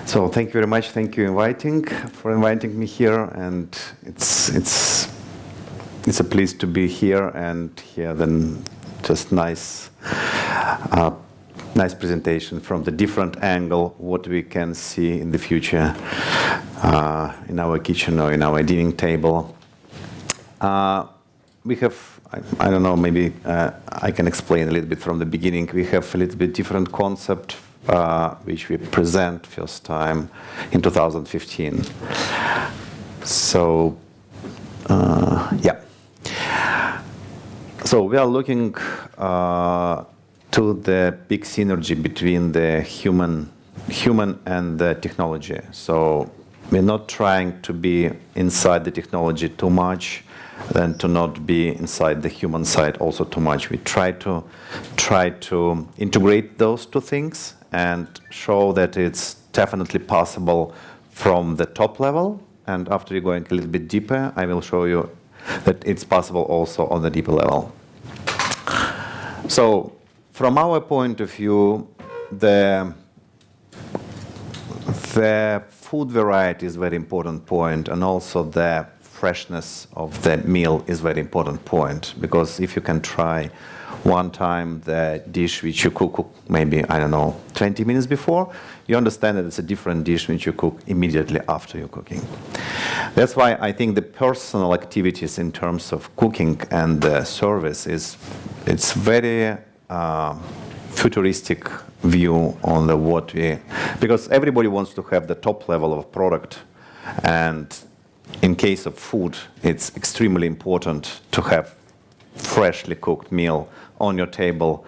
So thank you very much. Thank you for inviting me here, and it's a pleasure to be here and hear then just nice presentation from the different angle what we can see in the future in our kitchen or in our dining table. We have, I don't know, maybe I can explain a little bit from the beginning. We have a little bit different concept which we present first time in 2015. So, yeah. So we are looking to the big synergy between the human and the technology. So we're not trying to be inside the technology too much, than to not be inside the human side also too much. We try to integrate those two things and show that it's definitely possible from the top level. And after you're going a little bit deeper, I will show you that it's possible also on the deeper level. So from our point of view, the food variety is a very important point, and also the freshness of the meal is a very important point, because if you can try one time the dish which you cook maybe, I don't know, 20 minutes before, you understand that it's a different dish which you cook immediately after you're cooking. That's why I think the personal activities in terms of cooking and the service it's very futuristic view on the because everybody wants to have the top level of product, and in case of food, it's extremely important to have freshly cooked meal on your table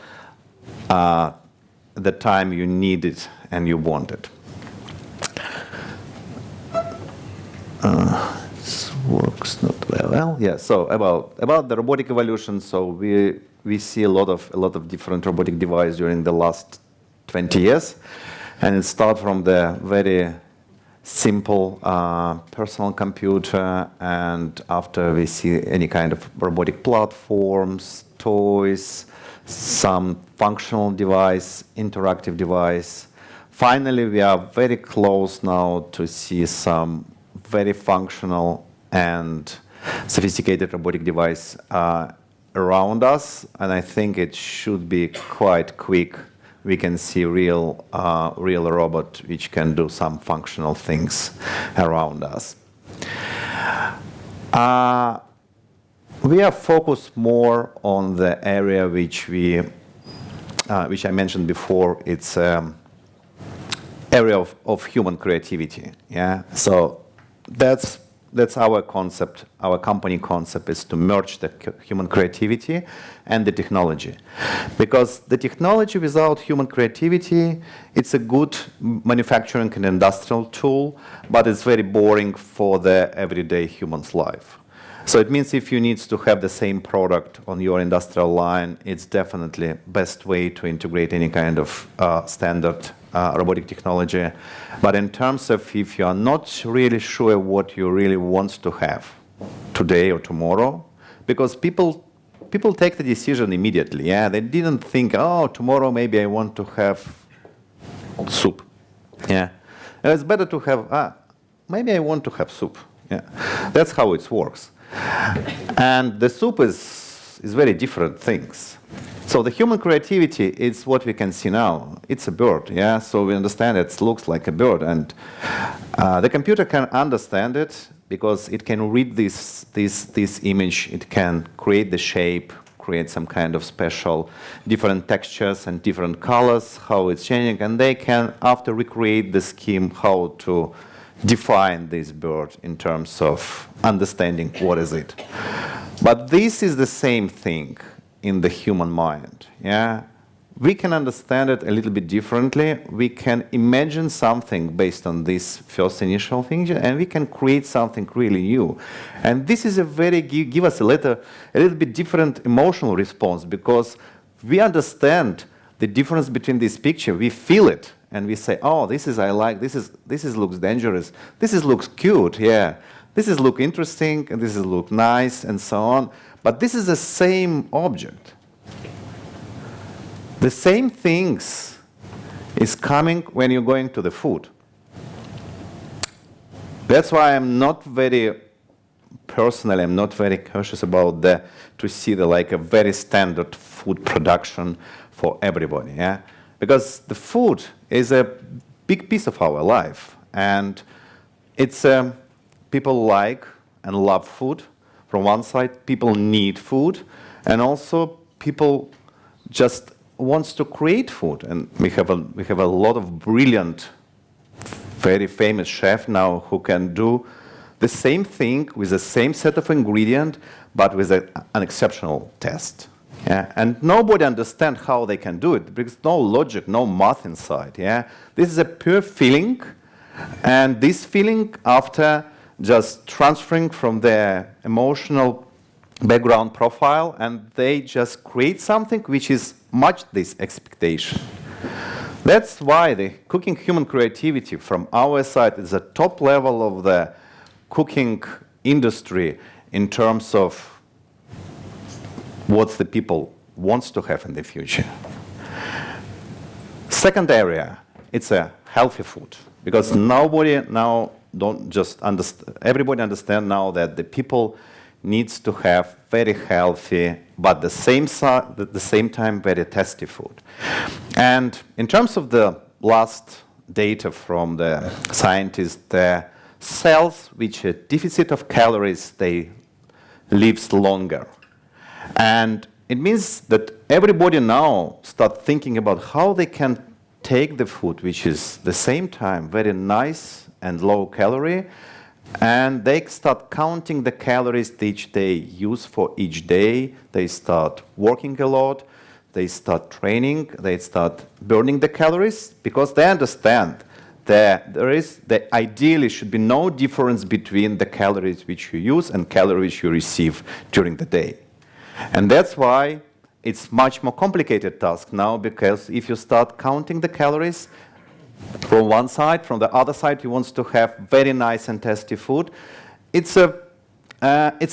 the time you need it and you want it. This works not very well. Yeah. So about the robotic evolution. So we see a lot of different robotic devices during the last 20 years, and it starts from the very simple personal computer, and after we see any kind of robotic platforms, toys, some functional device, interactive device. Finally, we are very close now to see some very functional and sophisticated robotic device around us, and I think it should be quite quick. We can see real robot which can do some functional things around us. We are focused more on the area which I mentioned before. It's area of human creativity. Yeah. So that's our concept. Our company concept is to merge the human creativity and the technology. Because the technology without human creativity, it's a good manufacturing and industrial tool, but it's very boring for the everyday human's life. So it means if you need to have the same product on your industrial line, it's definitely best way to integrate any kind of standard robotic technology. But in terms of if you are not really sure what you really want to have today or tomorrow, because people take the decision immediately. Yeah, they didn't think, oh, tomorrow maybe I want to have soup. Yeah, and it's better to have maybe I want to have soup. Yeah, that's how it works. And the soup is very different things. So the human creativity is what we can see now. It's a bird, yeah. So we understand it looks like a bird, and the computer can understand it because it can read this image. It can create the shape, create some kind of special different textures and different colors, how it's changing, and they can after recreate the scheme how to define this bird in terms of understanding what is it. But this is the same thing in the human mind. Yeah, we can understand it a little bit differently. We can imagine something based on this first initial thing, and we can create something really new. And this is a very give us a little bit different emotional response, because we understand the difference between this picture. We feel it. And we say, oh, this is I like, this is looks dangerous, this is looks cute, yeah, this is look interesting, and this is look nice, and so on. But this is the same object. The same things is coming when you're going to the food. That's why I'm not very personally, I'm not very cautious about to see like a very standard food production for everybody, yeah? Because the food is a big piece of our life, and it's people like and love food. From one side, people need food, and also people just wants to create food. And we have a lot of brilliant, very famous chefs now who can do the same thing with the same set of ingredients, but with an exceptional taste. Yeah? And nobody understands how they can do it, because no logic, no math inside. Yeah? This is a pure feeling, and this feeling, after just transferring from their emotional background profile, and they just create something which is match this expectation. That's why the cooking human creativity from our side is the top level of the cooking industry in terms of what the people wants to have in the future. Second area, it's a healthy food, because nobody now don't just understand. Everybody understand now that the people needs to have very healthy, but the same time very tasty food. And in terms of the last data from the scientists, the cells which a deficit of calories, they lives longer. And it means that everybody now start thinking about how they can take the food, which is the same time very nice and low calorie, and they start counting the calories each day use for each day. They start working a lot, they start training, they start burning the calories, because they understand that there ideally should be no difference between the calories which you use and calories you receive during the day. And that's why it's much more complicated task now, because if you start counting the calories from one side, from the other side you want to have very nice and tasty food, it's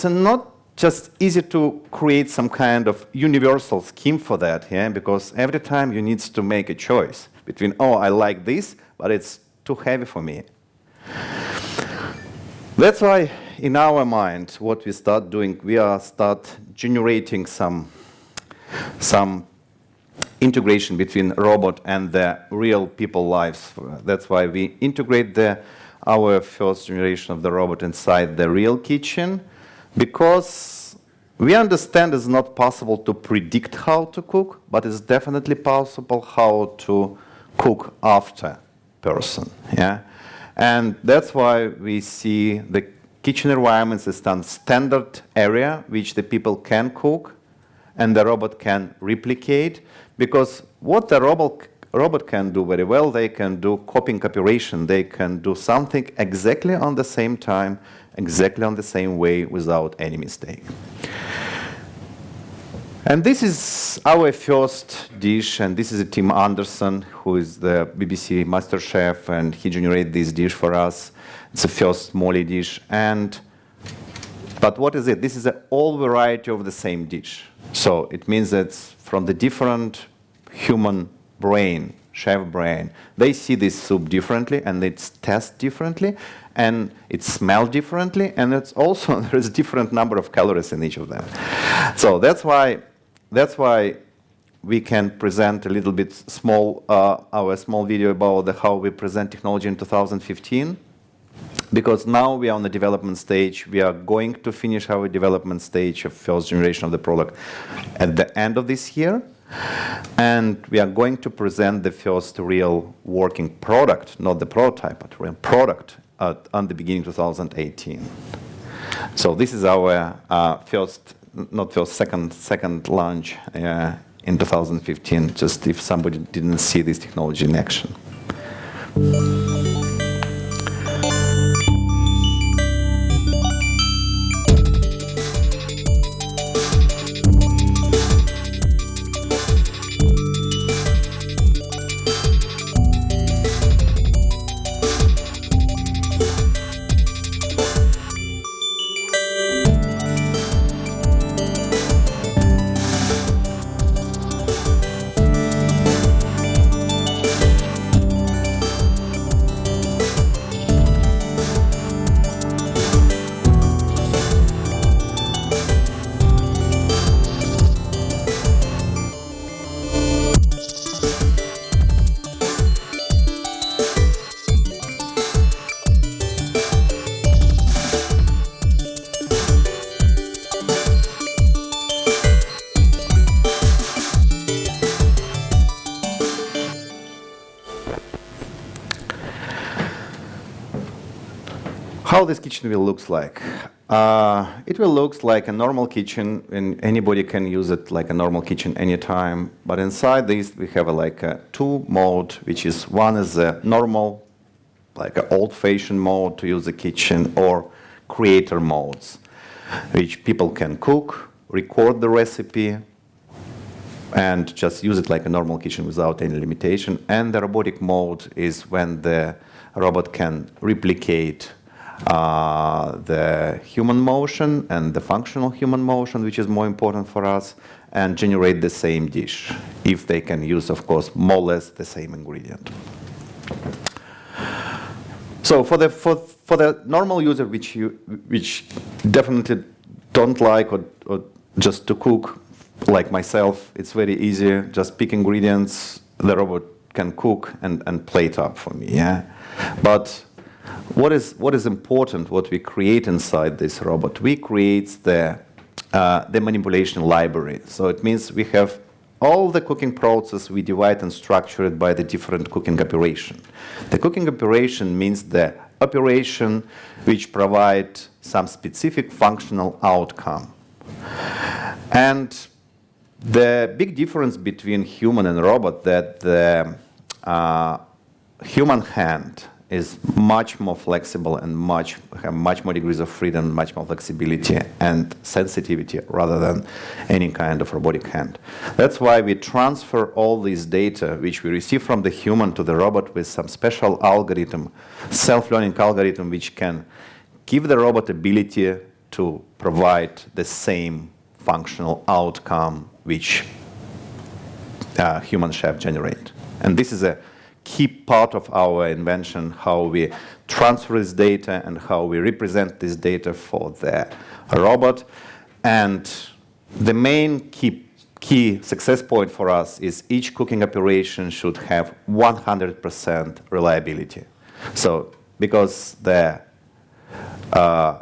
not just easy to create some kind of universal scheme for that, yeah? Because every time you need to make a choice between, oh, I like this, but it's too heavy for me. That's why in our mind, what we start doing, we start generating some integration between robot and the real people lives. That's why we integrate our first generation of the robot inside the real kitchen, because we understand it's not possible to predict how to cook, but it's definitely possible how to cook after person. Yeah? And that's why we see the kitchen environments as a standard area which the people can cook and the robot can replicate, because what the robot can do very well, they can do copying operation. They can do something exactly on the same time, exactly on the same way, without any mistake. And this is our first dish, and this is Tim Anderson, who is the BBC master chef, and he generated this dish for us. It's the first Molly dish. But what is it? This is an all variety of the same dish. So it means that from the different human brain, chef brain, they see this soup differently, and it's tastes differently, and it smells differently, and it's also there's a different number of calories in each of them. So that's why we can present a little bit our small video about how we present technology in 2015. Because now we are on the development stage, we are going to finish our development stage of first generation of the product at the end of this year. And we are going to present the first real working product, not the prototype, but real product on the beginning of 2018. So this is our second launch in 2015, just if somebody didn't see this technology in action. how this kitchen will look like. It will look like a normal kitchen, and anybody can use it like a normal kitchen anytime. But inside this, we have like a two mode, which is one is a normal, like an old-fashioned mode to use the kitchen, or creator modes, which people can cook, record the recipe, and just use it like a normal kitchen without any limitation. And the robotic mode is when the robot can replicate the human motion and the functional human motion, which is more important for us, and generate the same dish, if they can use, of course, more or less the same ingredient. So for the normal user, which definitely don't like or just to cook, like myself, it's very easy. Just pick ingredients, the robot can cook and plate up for me. Yeah, but what is important? What we create inside this robot? We create the manipulation library. So it means we have all the cooking process. We divide and structure it by the different cooking operation. The cooking operation means the operation which provide some specific functional outcome. And the big difference between human and robot that the human hand is much more flexible and have much more degrees of freedom, much more flexibility and sensitivity rather than any kind of robotic hand. That's why we transfer all this data which we receive from the human to the robot with some special algorithm, self-learning algorithm, which can give the robot ability to provide the same functional outcome which human chef generate. And this is a key part of our invention, how we transfer this data and how we represent this data for the robot. And the main key success point for us is each cooking operation should have 100% reliability. So because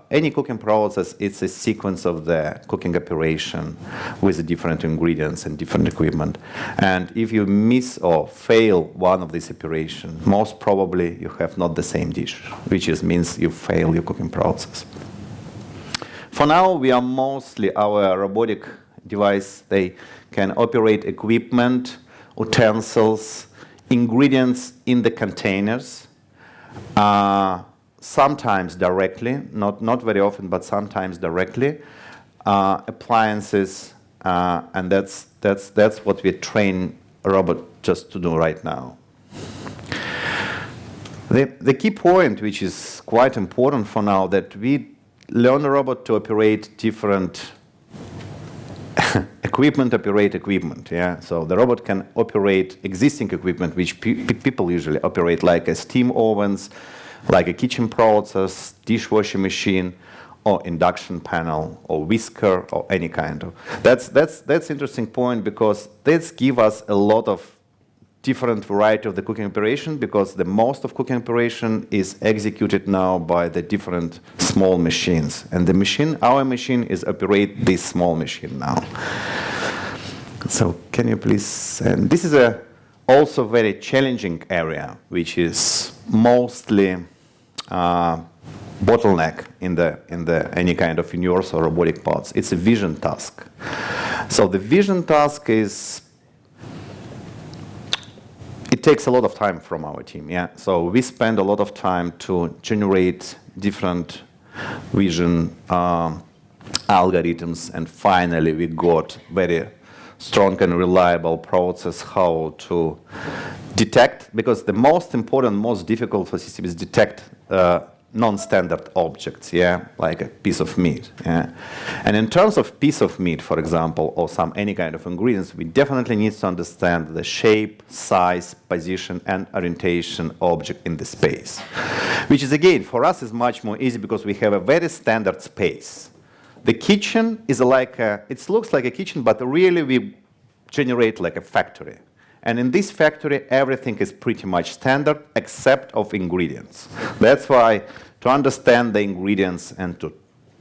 any cooking process, it's a sequence of the cooking operation with the different ingredients and different equipment. And if you miss or fail one of these operations, most probably you have not the same dish, which means you fail your cooking process. For now, we are mostly our robotic device. They can operate equipment, utensils, ingredients in the containers. Sometimes directly, not very often, but sometimes directly, appliances, and that's what we train a robot just to do right now. The key point, which is quite important for now, that we learn a robot to operate different equipment. Yeah, so the robot can operate existing equipment, which people usually operate, like steam ovens, like a kitchen process, dishwashing machine, or induction panel, or whisker, or any kind of. That's interesting point, because this gives us a lot of different variety of the cooking operation, because the most of cooking operation is executed now by the different small machines, and the machine, our machine, is operate this small machine now. So can you please? And this is a also very challenging area, which is mostly bottleneck in any kind of universal robotic parts. It's a vision task. So the vision task is, it takes a lot of time from our team. Yeah. So we spend a lot of time to generate different vision algorithms, and finally we got very strong and reliable process how to detect, because the most important, most difficult for system is detect non-standard objects, yeah, like a piece of meat. Yeah. And in terms of piece of meat, for example, or any kind of ingredients, we definitely need to understand the shape, size, position, and orientation object in the space, which is, again, for us is much more easy because we have a very standard space. The kitchen is like it looks like a kitchen, but really we generate like a factory. And in this factory, everything is pretty much standard except of ingredients. That's why to understand the ingredients and to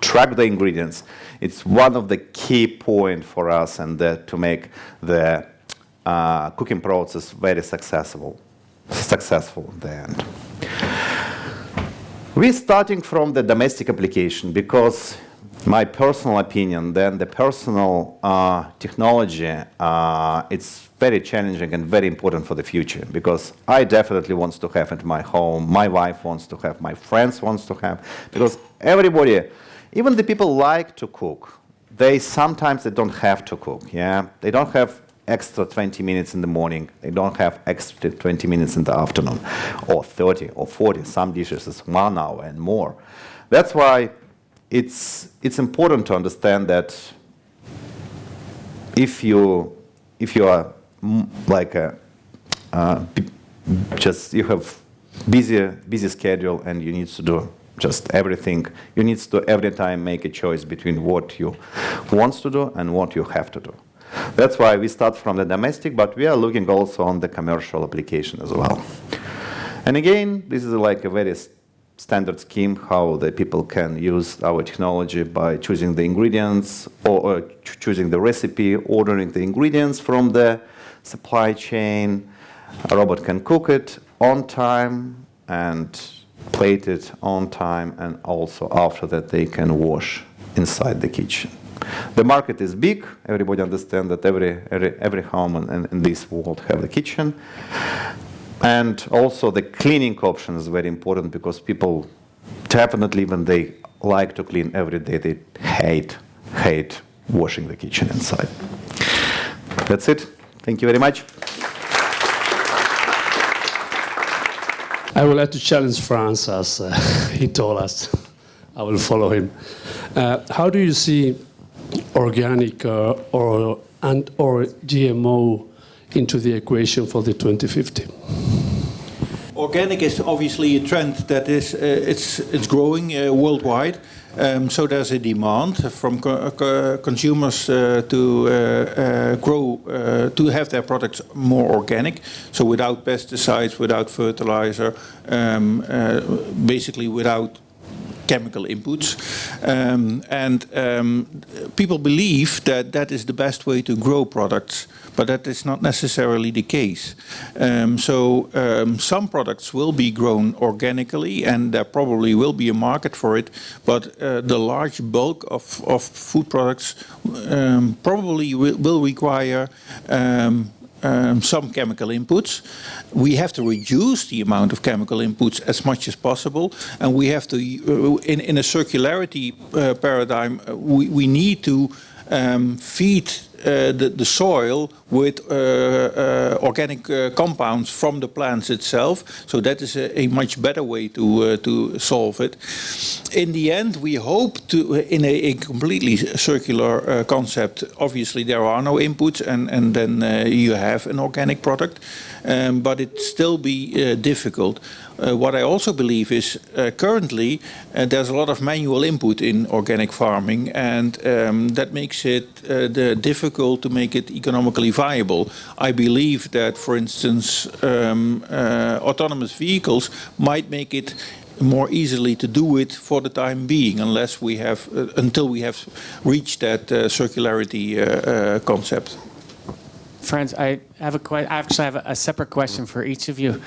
track the ingredients, it's one of the key points for us, and to make the cooking process very successful in the end. We're starting from the domestic application because my personal opinion, then the personal technology, it's very challenging and very important for the future because I definitely want to have it in my home, my wife wants to have, my friends wants to have, because everybody, even the people like to cook, sometimes they don't have to cook, yeah? They don't have extra 20 minutes in the morning, they don't have extra 20 minutes in the afternoon, or 30 or 40, some dishes is 1 hour and more. That's why it's important to understand that if you are like you have busy schedule and you need to do just everything, you need to every time make a choice between what you want to do and what you have to do. That's why we start from the domestic, but we are looking also on the commercial application as well. And again, this is like a very standard scheme how the people can use our technology by choosing the ingredients or choosing the recipe, ordering the ingredients from the supply chain. A robot can cook it on time and plate it on time, and also after that they can wash inside the kitchen. The market is big. Everybody understands that every home in this world have a kitchen. And also the cleaning option is very important because people definitely, when they like to clean every day, they hate washing the kitchen inside. That's it. Thank you very much. I would like to challenge Franz, as he told us. I will follow him. How do you see organic or GMO into the equation for the 2050? Organic is obviously a trend that is it's growing worldwide. So there's a demand from consumers to grow to have their products more organic. So without pesticides, without fertilizer, basically without chemical inputs, and people believe that that is the best way to grow products, but that is not necessarily the case. Some products will be grown organically, and there probably will be a market for it, but the large bulk of food products probably will require some chemical inputs. We have to reduce the amount of chemical inputs as much as possible, and we have to, in a circularity paradigm, we need to feed the soil with organic compounds from the plants itself. So that is a much better way to solve it. In the end, we hope to, in a completely circular concept, obviously there are no inputs, and then you have an organic product, but it still be difficult. What I also believe is currently there's a lot of manual input in organic farming, and that makes it difficult to make it economically viable. I believe that, for instance, autonomous vehicles might make it more easily to do it for the time being, unless we have until we have reached that circularity concept. Franz, I actually have a separate question for each of you.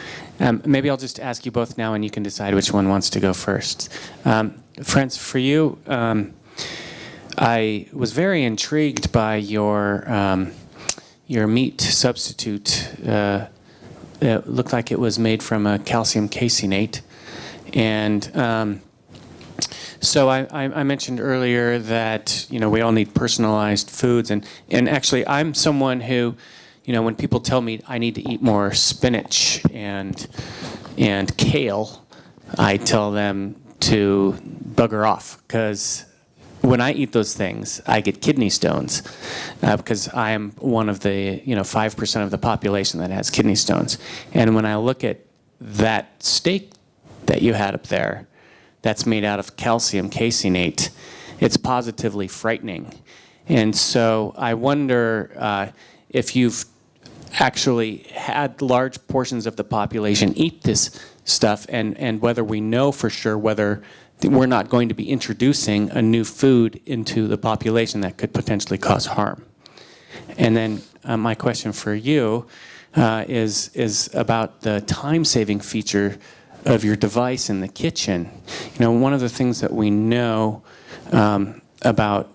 Maybe I'll just ask you both now, and you can decide which one wants to go first. Franz, for you, I was very intrigued by your meat substitute. It looked like it was made from a calcium caseinate, and so I mentioned earlier that we all need personalized foods, and actually I'm someone who, when people tell me I need to eat more spinach and kale, I tell them to bugger off, because when I eat those things, I get kidney stones, because I am one of the 5% of the population that has kidney stones. And when I look at that steak that you had up there, that's made out of calcium caseinate, it's positively frightening. And so I wonder if you've actually had large portions of the population eat this stuff, and whether we know for sure whether we're not going to be introducing a new food into the population that could potentially cause harm. And then my question for you is about the time-saving feature your device in the kitchen. You know, one of the things that we know about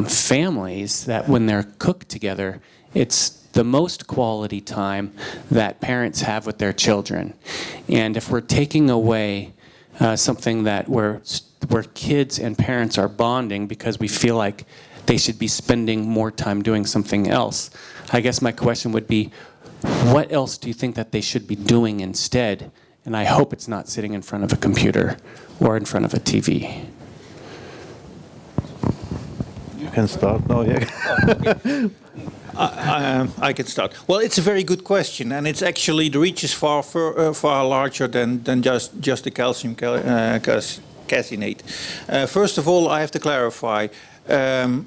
families, that when they're cooked together, it's the most quality time that parents have with their children. And if we're taking away something that where kids and parents are bonding because we feel like they should be spending more time doing something else, I guess my question would be, what else do you think that they should be doing instead? And I hope it's not sitting in front of a computer or in front of a TV. You can start now, yeah. I can start. Well, it's a very good question, and it's actually, the reach is far larger than just the calcium caseinate. First of all, I have to clarify,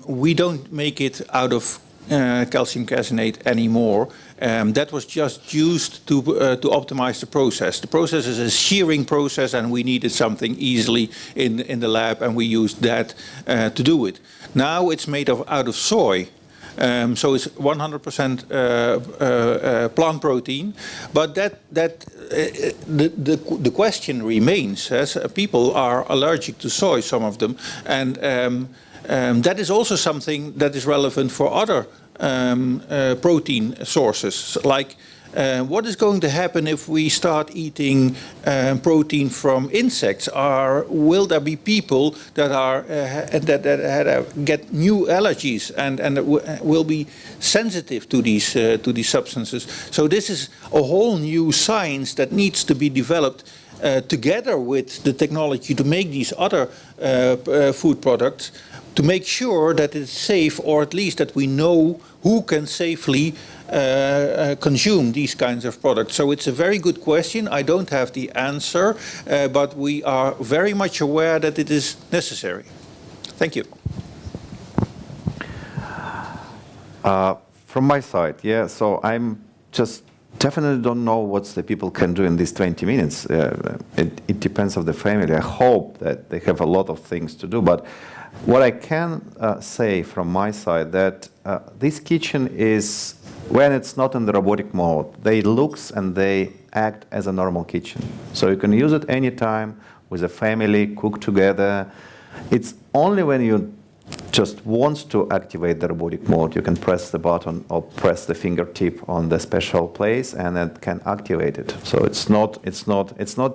we don't make it out of calcium caseinate anymore. That was just used to optimize the process. The process is a shearing process, and we needed something easily in the lab, and we used that to do it. Now it's made out of soy. So it's 100% plant protein, but the question remains, as people are allergic to soy, some of them, and that is also something that is relevant for other protein sources, like what is going to happen if we start eating protein from insects? Will there be people that get new allergies and will be sensitive to these substances? So this is a whole new science that needs to be developed together with the technology to make these other food products, to make sure that it's safe, or at least that we know who can safely consume these kinds of products. So it's a very good question. I don't have the answer, but we are very much aware that it is necessary. Thank you. From my side, yeah, so I'm just definitely don't know what the people can do in these 20 minutes. It depends on the family. I hope that they have a lot of things to do, but what I can say from my side that this kitchen is, when it's not in the robotic mode, they looks and they act as a normal kitchen. So you can use it anytime with a family, cook together. It's only when you just want to activate the robotic mode, you can press the button or press the fingertip on the special place, and it can activate it. So it's not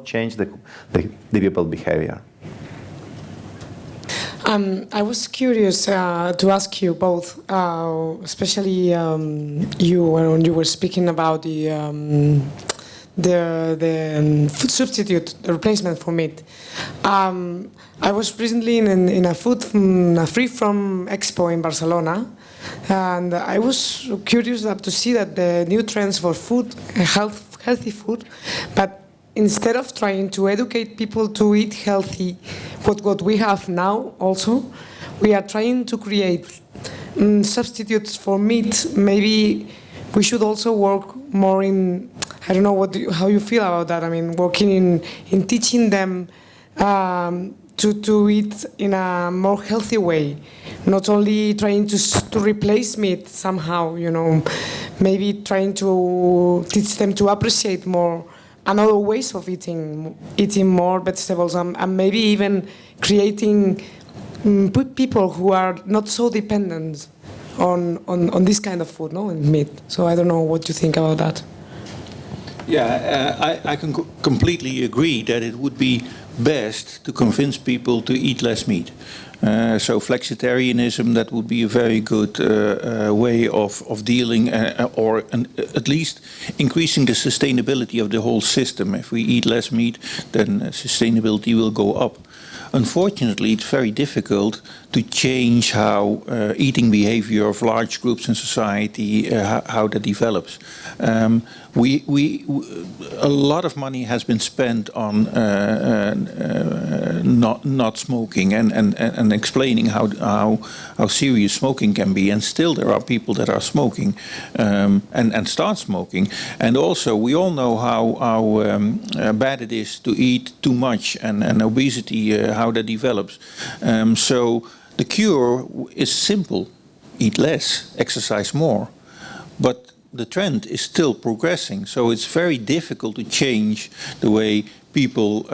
change the people behavior. I was curious to ask you both, especially you when you were speaking about the food substitute, the replacement for meat. I was recently in a free from expo in Barcelona, and I was curious to see that the new trends for food, healthy food, but instead of trying to educate people to eat healthy, what we have now also, we are trying to create substitutes for meat. Maybe we should also work more in, I don't know how you feel about that. I mean, working in teaching them to eat in a more healthy way, not only trying to replace meat somehow, you know, maybe trying to teach them to appreciate more another ways of eating more vegetables, and maybe even creating people who are not so dependent on this kind of food, no, and meat. So I don't know what you think about that. Yeah, I can completely agree that it would be best to convince people to eat less meat. So flexitarianism, that would be a very good way of dealing, or at least increasing the sustainability of the whole system. If we eat less meat, then sustainability will go up. Unfortunately, it's very difficult to change how eating behavior of large groups in society, how that develops. A lot of money has been spent on not smoking and explaining how serious smoking can be, and still there are people that are smoking and start smoking. And also, we all know how bad it is to eat too much, and obesity, how that develops. So the cure is simple: eat less, exercise more. But the trend is still progressing, so it's very difficult to change the way people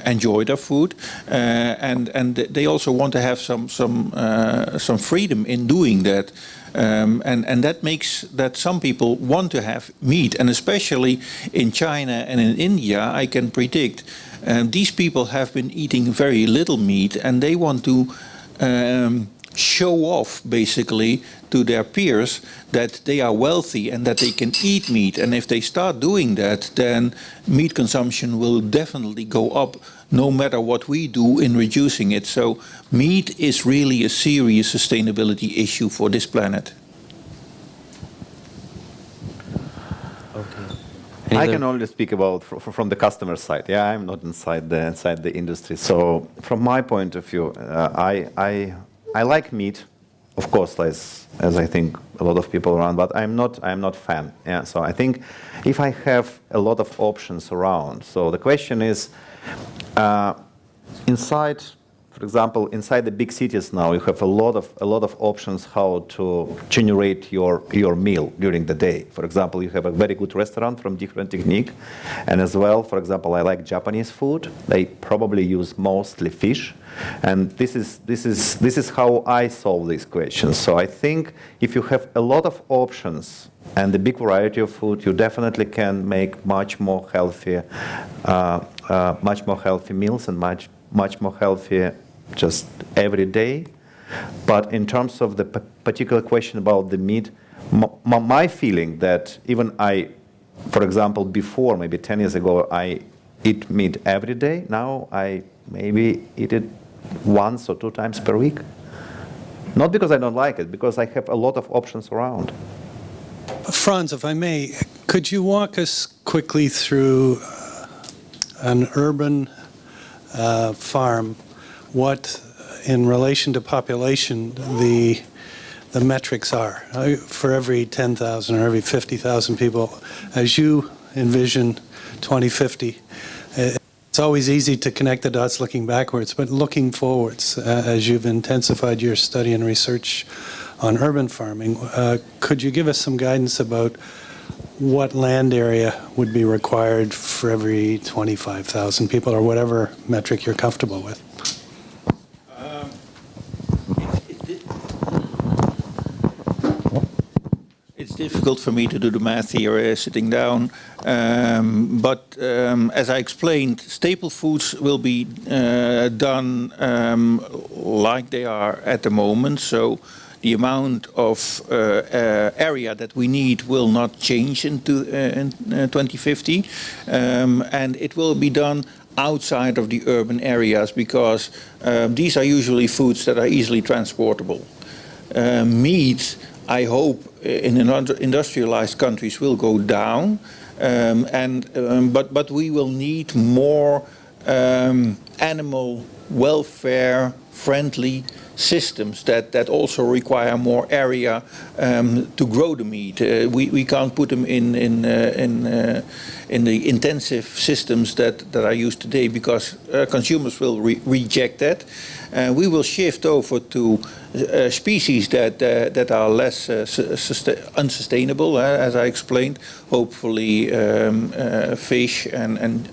enjoy their food, and they also want to have some freedom in doing that. And that makes that some people want to have meat, and especially in China and in India, I can predict these people have been eating very little meat, and they want to show off basically to their peers that they are wealthy and that they can eat meat. And if they start doing that, then meat consumption will definitely go up, no matter what we do in reducing it. So meat is really a serious sustainability issue for this planet. I can only speak about from the customer side. Yeah, I'm not inside the industry. So from my point of view, I like meat, of course, as I think a lot of people around, but I'm not fan. Yeah, so I think if I have a lot of options around, so the question is, inside, for example, inside the big cities now, you have a lot of options how to generate your meal during the day. For example, you have a very good restaurant from different technique, and as well, for example, I like Japanese food. They probably use mostly fish, and this is how I solve these questions. So I think if you have a lot of options and a big variety of food, you definitely can make much more healthy meals and much more healthy just every day. But in terms of the particular question about the meat, my feeling that even for example, before maybe 10 years ago, I eat meat every day. Now I maybe eat it once or 2 times per week. Not because I don't like it, because I have a lot of options around. Franz, if I may, could you walk us quickly through an urban farm, what, in relation to population, the metrics are for every 10,000 or every 50,000 people, as you envision 2050? It's always easy to connect the dots looking backwards, but looking forwards, as you've intensified your study and research on urban farming, could you give us some guidance about what land area would be required for every 25,000 people, or whatever metric you're comfortable with? It's difficult for me to do the math here sitting down, but as I explained, staple foods will be done like they are at the moment. So the amount of area that we need will not change in 2050, and it will be done outside of the urban areas, because these are usually foods that are easily transportable. Meat, I hope, in industrialized countries will go down, but we will need more animal welfare friendly systems that also require more area to grow the meat. We can't put them in the intensive systems that are used today, because consumers will reject that. We will shift over to species that are less unsustainable, as I explained. Hopefully, fish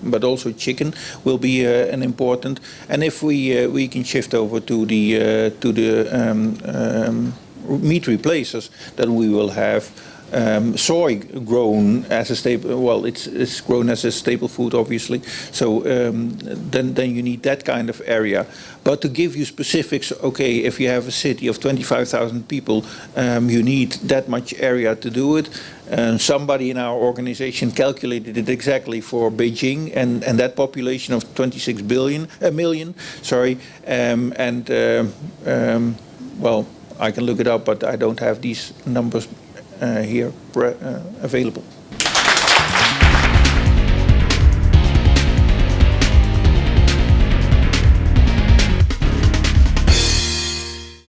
but also chicken will be an important. And if we can shift over to the meat replacers, then we will have soy grown as a staple. Well, it's grown as a staple food, obviously. So then you need that kind of area. But to give you specifics, okay, if you have a city of 25,000 people, you need that much area to do it. Somebody in our organization calculated it exactly for Beijing and that population of 26 million. Sorry, well, I can look it up, but I don't have these numbers here available.